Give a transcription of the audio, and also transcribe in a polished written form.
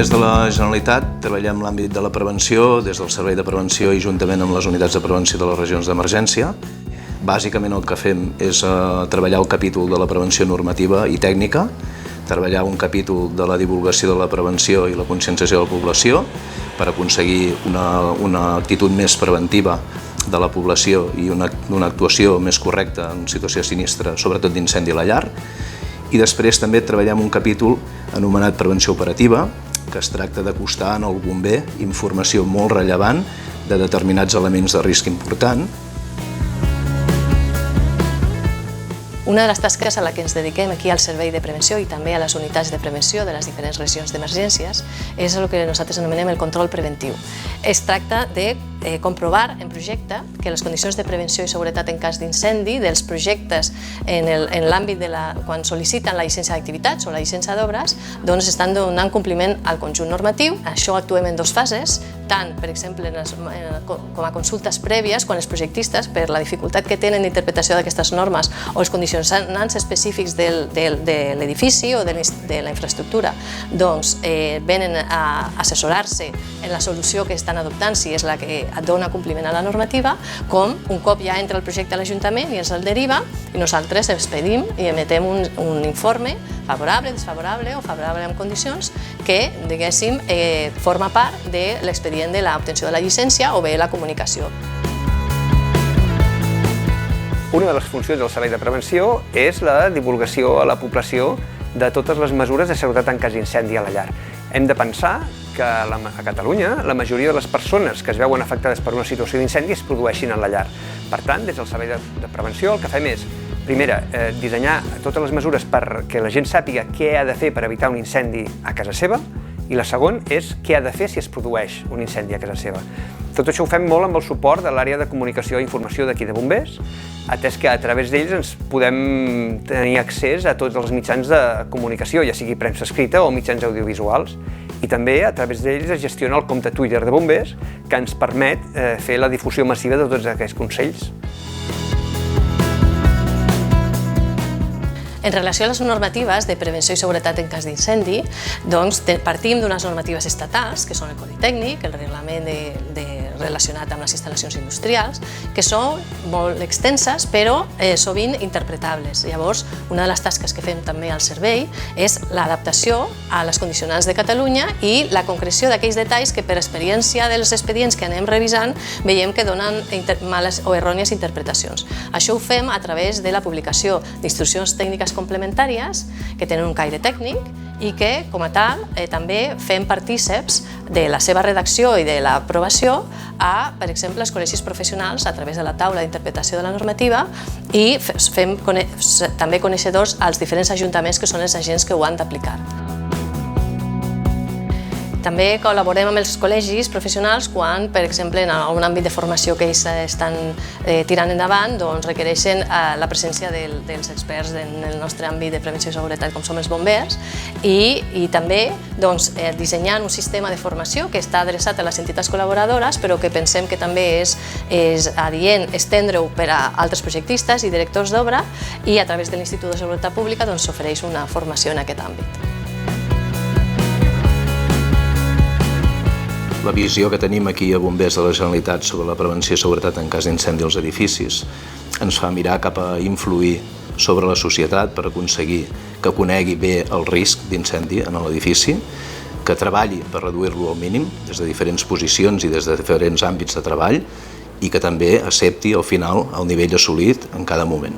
Bombers de la Generalitat treballem en l'àmbit de la prevenció, des del Servei de Prevenció i juntament amb les unitats de prevenció de les regions d'emergència. Bàsicament el que fem és treballar el capítol de la prevenció normativa i tècnica, treballar un capítol de la divulgació de la prevenció i la conscienciació de la població per aconseguir una actitud més preventiva de la població i una actuació més correcta en situació sinistra, sobretot d'incendi a la llar. I després també treballem un capítol anomenat prevenció operativa, que es tracta d'acostar al bomber informació molt rellevant de determinats elements de risc important. Una de les tasques a la que ens dediquem aquí al Servei de Prevenció i també a les unitats de prevenció de les diferents regions d'emergències és el que nosaltres anomenem el control preventiu. Es tracta de comprovar en projecte que les condicions de prevenció i seguretat en cas d'incendi dels projectes en l'àmbit de quan sol·liciten la llicència d'activitats o la llicència d'obres doncs estan donant compliment al conjunt normatiu. Això actuem en dues fases, tant, per exemple, com a consultes prèvies, quan els projectistes, per la dificultat que tenen d'interpretació d'aquestes normes o els condicionants específics de l'edifici o de la infraestructura, doncs venen a assessorar-se en la solució que estan adoptant, si és la que dona compliment a la normativa, com un cop ja entra el projecte a l'Ajuntament i ens el deriva i nosaltres expedim i emetem un informe favorable, desfavorable o favorable en condicions que, diguéssim, forma part de l'expedient de l'obtenció de la llicència o bé la comunicació. Una de les funcions del Servei de Prevenció és la divulgació a la població de totes les mesures de seguretat en cas d'incendi a la llar. Hem de pensar que a Catalunya la majoria de les persones que es veuen afectades per una situació d'incendi es produeixin en la llar. Per tant, des del Servei de Prevenció el que fem és, primera, dissenyar totes les mesures perquè la gent sàpiga què ha de fer per evitar un incendi a casa seva, i la segona és què ha de fer si es produeix un incendi a casa seva. Tot això ho fem molt amb el suport de l'àrea de comunicació i informació d'aquí de bombers, atès que a través d'ells ens podem tenir accés a tots els mitjans de comunicació, ja sigui premsa escrita o mitjans audiovisuals. I també a través d'ells es gestiona el compte Twitter de bombers, que ens permet fer la difusió massiva de tots aquests consells. En relació a les normatives de prevenció i seguretat en cas d'incendi, doncs partim d'unes normatives estatals, que són el Codi Tècnic, el reglament relacionat amb les instal·lacions industrials, que són molt extenses però sovint interpretables. Llavors, una de les tasques que fem també al servei és l'adaptació a les condicionants de Catalunya i la concreció d'aquells detalls que per experiència dels expedients que anem revisant veiem que donen males o errònies interpretacions. Això ho fem a través de la publicació d'instruccions tècniques complementàries que tenen un caire tècnic i que, com a tal, també fem partíceps de la seva redacció i de l'aprovació a, per exemple, els col·legis professionals a través de la taula d'interpretació de la normativa i fem també coneixedors als diferents ajuntaments que són els agents que ho han d'aplicar. També col·laborem amb els col·legis professionals quan, per exemple, en algun àmbit de formació que ells estan tirant endavant, doncs requereixen la presència dels experts en el nostre àmbit de prevenció i seguretat, com som els bombers, i també dissenyant un sistema de formació que està adreçat a les entitats col·laboradores, però que pensem que també és adient estendre-ho per a altres projectistes i directors d'obra, i a través de l'Institut de Seguretat Pública s'ofereix una formació en aquest àmbit. La visió que tenim aquí a Bombers de la Generalitat sobre la prevenció i seguretat en cas d'incendi als edificis ens fa mirar cap a influir sobre la societat per aconseguir que conegui bé el risc d'incendi en l'edifici, que treballi per reduir-lo al mínim des de diferents posicions i des de diferents àmbits de treball i que també accepti al final el nivell assolit en cada moment.